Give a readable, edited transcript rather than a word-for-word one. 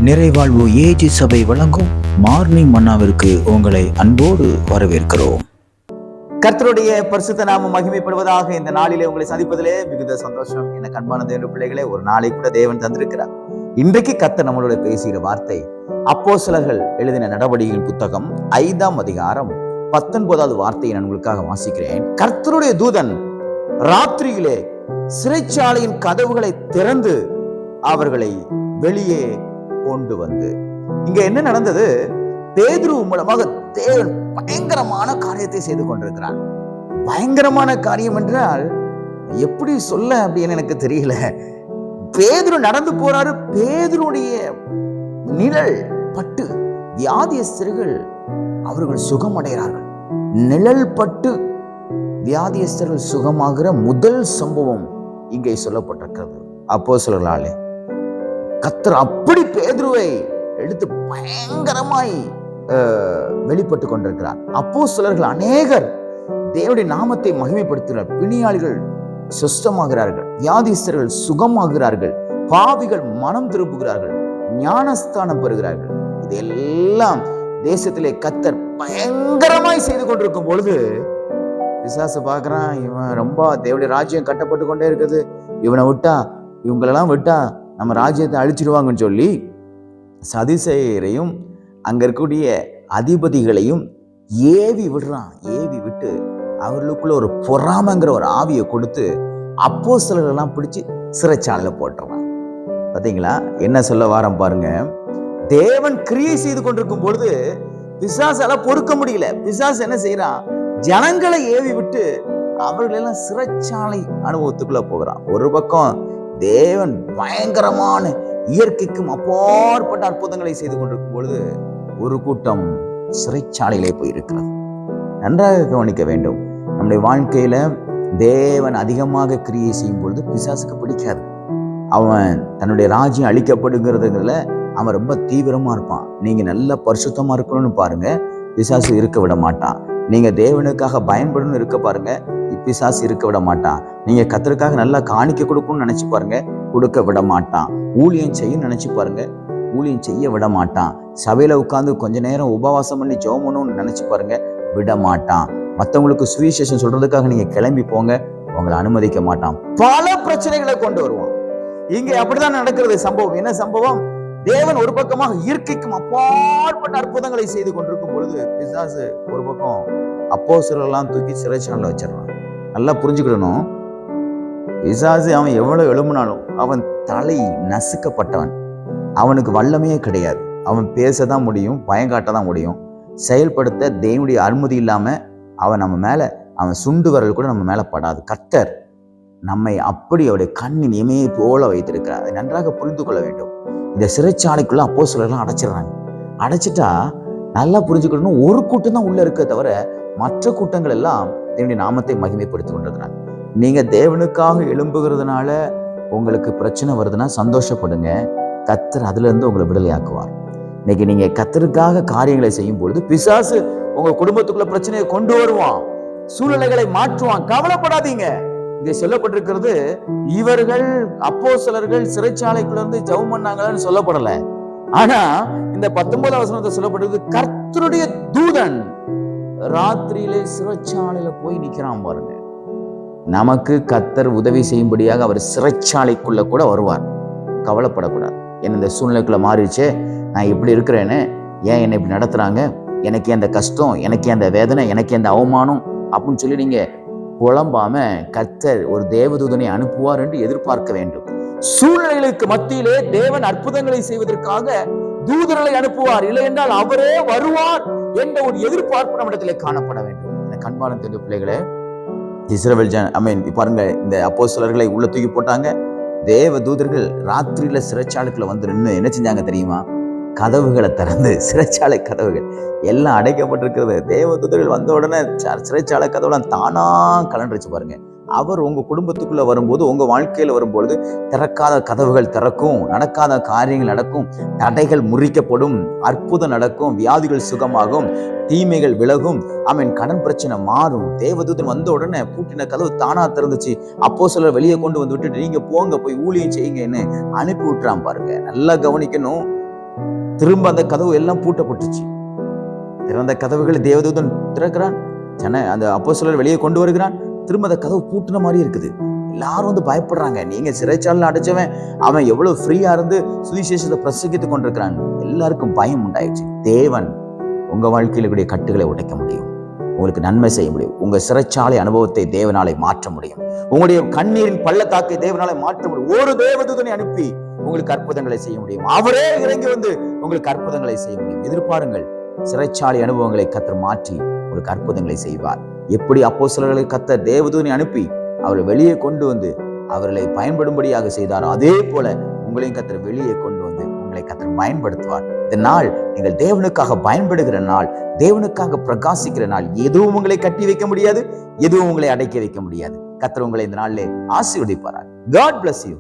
நிறைவாழ்வு AG சபை வழங்கும் morning மன்னாவிற்கு உங்களை அன்போடு வரவேற்கிறோம். கர்த்தருடைய பரிசுத்த நாமம் மகிமைப்படுவதாக. இந்த நாளிலே உங்களை சந்திப்பதிலே மிகுந்த சந்தோஷம். என கண்பான தேவ பிள்ளைகளே, ஒரு நாளை கூட தேவன் தந்திருக்கிறார். இன்றைக்கு கர்த்தர் நம்மளோட பேசுகிற வார்த்தை அப்போஸ்தலர்கள் எழுதின நடவடிக்கையின் புத்தகம் 5ஆம் அதிகாரம் 19வது வார்த்தையை நான் உங்களுக்காக வாசிக்கிறேன். கர்த்தருடைய தூதன் ராத்திரியிலே சிறைச்சாலையின் கதவுகளை திறந்து அவர்களை வெளியே கொண்டு வந்து, இங்க என்ன நடந்தது? பேதுரு மூலமாக தேவன் பயங்கரமான காரியத்தை செய்து கொண்டிருக்கிறார். பயங்கரமான காரியம் என்றால் எப்படி சொல்ல அப்படின்னு எனக்கு தெரியல. பேதுரு நடந்து போறாரு. பேதுருடைய நிழல் பட்டு வியாதியஸ்தர்கள் அவர்கள் சுகமடைகிறார்கள். நிழல் பட்டு வியாதியஸ்தர்கள் சுகமாகிற முதல் சம்பவம் இங்கே சொல்லப்பட்டிருக்கிறது. அப்போஸ்தலர்களாலே கர்த்தர் அப்படி பேதுருவை எடுத்து பயங்கரமாய் வெளிப்பட்டு கொண்டிருக்கிறார். அப்போஸ்தலர்கள் அநேகர் தேவனுடைய நாமத்தை மகிமைப்படுத்துகிறார். பிணியாளிகள் சுஸ்தமாகிறார்கள், வியாதிஸ்தர்கள் சுகமாகிறார்கள், பாவிகள் மனம் திரும்புகிறார்கள், ஞானஸ்தானம் பெறுகிறார்கள். இதெல்லாம் தேசத்திலே கர்த்தர் பயங்கரமாய் செய்து கொண்டிருக்கும் பொழுது பிசாசு பார்க்கிறான், இவன் ரொம்ப தேவனுடைய ராஜ்யம் கட்டப்பட்டு கொண்டே இருக்குது, இவனை விட்டா இவங்களெல்லாம் விட்டா நம்ம ராஜ்யத்தை அழிச்சிடுவாங்கன்னு சொல்லி சதிசேயரையும் அங்க இருக்கக்கூடிய அதிபதிகளையும் ஏவி விடுறான். ஏவி விட்டு அவர்களுக்குள்ள ஒரு பொறாமைங்கிற ஒரு ஆவியை கொடுத்து அப்போஸ்தலர்கள் எல்லாம் பிடிச்சு சிறைச்சாலையில போட்டுறான். பாத்தீங்களா என்ன சொல்ல வாரம் பாருங்க. தேவன் கிரியை செய்து கொண்டிருக்கும் பொழுது பிசாசால பொறுக்க முடியல. பிசாசு என்ன செய்யறான்? ஜனங்களை ஏவி விட்டு அவர்களெல்லாம் சிறைச்சாலை அனுபவத்துக்குள்ள போகிறான். ஒரு பக்கம் தேவன் பயங்கரமான இயற்கைக்கும் அப்பாற்பட்ட அற்புதங்களை செய்து கொண்டிருக்கும் பொழுது ஒரு கூட்டம் சிறைச்சாலையிலே போயிருக்கிறது. நன்றாக கவனிக்க வேண்டும். நம்முடைய வாழ்க்கையில தேவன் அதிகமாக கிரியை செய்யும் பொழுது பிசாசுக்கு பிடிக்காது. அவன் தன்னுடைய ராஜ்யம் அழிக்கப்படுங்கிறதுல அவன் ரொம்ப தீவிரமா இருப்பான். நீங்க நல்ல பரிசுத்தமா இருக்கணும்னு பாருங்க, பிசாசு இருக்க விட மாட்டான். நீங்க தேவனுக்காக பயன்படணும்னு இருக்க பாருங்க, பிசாசு இருக்க விட மாட்டான். நீங்க கர்த்தருக்காக நல்லா காணிக்க கொடுக்கணும்னு நினைச்சு பாருங்க, கொடுக்க விட மாட்டான். ஊழியம் செய்ய நினைச்சு பாருங்க, ஊழியம் செய்ய விட மாட்டான். சபையில உட்கார்ந்து கொஞ்ச நேரம் உபவாசம் பண்ணி ஜெபம் பண்ணணும்னு நினைச்சு பாருங்க, விட மாட்டான். மற்றவங்களுக்கு சுவிசேஷம் சொல்றதுக்காக நீங்க கிளம்பி போங்க, உங்களை அனுமதிக்க மாட்டான். பல பிரச்சனைகளை கொண்டு வருவான். இங்க அப்படிதான் நடக்கிறது. சம்பவம் என்ன சம்பவம்? தேவன் ஒரு பக்கமாக இயற்கைக்கும் அப்பாற்பட்ட அற்புதங்களை செய்து கொண்டிருக்கும் பொழுது பிசாசு ஒரு பக்கம் அப்போஸ்தலர்களெல்லாம் தூக்கி சிறைச்சாலையில வச்சிடறான். நல்லா புரிஞ்சுக்கிடணும். பிசாசு அவன் எவ்வளவு எழும்பினாலும் அவன் தலை நசுக்கப்பட்டவன். அவனுக்கு வல்லமையே கிடையாது. அவன் பேசதான் முடியும், பயங்காட்டதான் முடியும். செயல்படுத்த தேவனுடைய அனுமதி இல்லாம அவன் நம்ம மேல, அவன் சுண்டு வரல் கூட நம்ம மேல படாது. கர்த்தர் நம்மை அப்படி அவருடைய கண்ணின் இமையை போல வைத்திருக்கிறார். அதை நன்றாக புரிந்து கொள்ள வேண்டும். இந்த சிறைச்சாலைக்குள்ள அப்போஸ்தலர்கள் அடைச்சிடறாங்க. அடைச்சிட்டா நல்லா புரிஞ்சுக்கணும், ஒரு கூட்டம் தான் உள்ள இருக்க தவிர மற்ற கூட்டங்கள் எல்லாம் தேவனுடைய நாமத்தை மகிமைப்படுத்தி கொண்டிருக்கிறாங்க. நீங்க தேவனுக்காக எழும்புகிறதுனால உங்களுக்கு பிரச்சனை வருதுன்னா சந்தோஷப்படுங்க. கர்த்தர் அதுல இருந்து உங்களை விடுதலையாக்குவார். இன்னைக்கு நீங்க கர்த்தருக்காக காரியங்களை செய்யும் பொழுது பிசாசு உங்க குடும்பத்துக்குள்ள பிரச்சனையை கொண்டு வருவான், சூழ்நிலைகளை மாற்றுவான். கவலைப்படாதீங்க. இங்க சொல்லப்பட்டிருக்கிறது, இவர்கள் அப்போஸ்தலர்கள் சிறைச்சாலைக்குள்ள இருந்து ஜெபம் பண்ணாங்கன்னு சொல்லப்படல. ஆனா இந்த 19வது வசனத்தை சொல்லப்பட்டிருக்கு, கர்த்தருடைய தூதன் ராத்திரியிலே சிறைச்சாலையில போய் நிக்கிறான் பாருங்க. நமக்கு கர்த்தர் உதவி செய்யும்படியாக அவர் சிறைச்சாலைக்குள்ள கூட வருவார். கவலைப்படக்கூடாது. என்ன இந்த சூழ்நிலைக்குள்ள மாறிடுச்சே, நான் இப்படி இருக்கிறேன்னு, ஏன் என்னை இப்படி நடத்துறாங்க, எனக்கு அந்த கஷ்டம், எனக்கு அந்த வேதனை, எனக்கு அந்த அவமானம் அப்படின்னு சொல்லி நீங்க புலம்பாம கர்த்தர் ஒரு தேவதூதனை அனுப்புவார் என்று எதிர்பார்க்க வேண்டும். சூழ்நிலைகளுக்கு மத்தியிலே தேவன் அற்புதங்களை செய்வதற்காக தூதர்களை அனுப்புவார். இல்லை என்றால் அவரே வருவார் என்ற ஒரு எதிர்பார்ப்பு நம்மிடத்திலே காணப்பட வேண்டும். எனக்கு அன்பான தேவ பிள்ளைகளே, இஸ்ரவேல் பாருங்க, இந்த அப்போஸ்தலர்களை உள்ள தூக்கி போட்டாங்க. தேவ தூதர்கள் ராத்திரியில சிறைச்சாலைக்குள்ள வந்து நின்று என்ன செஞ்சாங்க தெரியுமா? கதவுகளை திறந்து, சிறைச்சாலை கதவுகள் எல்லாம் அடைக்கப்பட்டிருக்கிறது. தேவ தூதர்கள் வந்த உடனே சிறைச்சாலை கதவுலாம் தானா கலண்டுச்சு பாருங்க. அவர் உங்க குடும்பத்துக்குள்ள வரும்போது, உங்க வாழ்க்கையில வரும்போது திறக்காத கதவுகள் திறக்கும், நடக்காத காரியங்கள் நடக்கும், தடைகள் முறிக்கப்படும், அற்புதம் நடக்கும், வியாதிகள் சுகமாகும், தீமைகள் விலகும், கடன் பிரச்சனை மாறும். தேவதூதன் வந்த உடனே பூட்டின கதவு தானா திறந்துச்சு. அப்போஸ்தலர் வெளியே கொண்டு வந்து விட்டுட்டு நீங்க போங்க, போய் ஊழியம் செய்யுங்கன்னு அனுப்பி விட்டுறான் பாருங்க. நல்லா கவனிக்கணும். திரும்ப அந்த கதவு எல்லாம் பூட்டப்பட்டுச்சு. திறந்த கதவுகளை தேவதூதன் திறக்கிறான், அந்த அப்போஸ்தலரை வெளியே கொண்டு வருகிறான். திரும்ப அந்த கதவு பூட்டின மாதிரி இருக்குது. எல்லாரும் வந்து பயப்படுறாங்க. நீங்க சிறைச்சாலையில் அடைச்சவன், அவன் எவ்வளவு ஃப்ரீயா இருந்து சுவிசேஷத்தை பிரசங்கித்துக் கொண்டிருக்கிறான். எல்லாருக்கும் பயம் உண்டாயிடுச்சு. தேவன் உங்க வாழ்க்கையில கூடிய கட்டுகளை உடைக்க முடியும், உங்களுக்கு நன்மை செய்ய முடியும். உங்க சிறைச்சாலை அனுபவத்தை தேவனாலே மாற்ற முடியும். உங்களுடைய கண்ணீரின் பள்ளத்தாக்கை தேவனாலே மாற்ற முடியும். ஒரு தேவதூதனை அனுப்பி உங்களுக்கு அற்புதங்களை செய்ய முடியும். அவரே இறங்கி வந்து உங்களுக்கு அற்புதங்களை செய்ய முடியும். எதிர்பாருங்கள், சிறைச்சாலை அனுபவங்களை கர்த்தர் மாற்றி உங்களுக்கு அற்புதங்களை செய்வார். எப்படி அப்போஸ்தலர்களை கர்த்தர் தேவதூதனை அனுப்பி அவரை வெளியே கொண்டு வந்து அவர்களை பயன்படும்படியாக செய்தாரோ, அதே போல உங்களையும் கர்த்தர் வெளியே கொண்டு வந்து உங்களை கர்த்தர் பயன்படுத்துவார். இந்த நாள் நீங்கள் தேவனுக்காக பயன்படுகிற நாள், தேவனுக்காக பிரகாசிக்கிற நாள். எதுவும் உங்களை கட்டி வைக்க முடியாது, எதுவும் உங்களை அடக்கி வைக்க முடியாது. கர்த்தர் உங்களை இந்த நாளிலே ஆசீர்வதிப்பார். God bless you.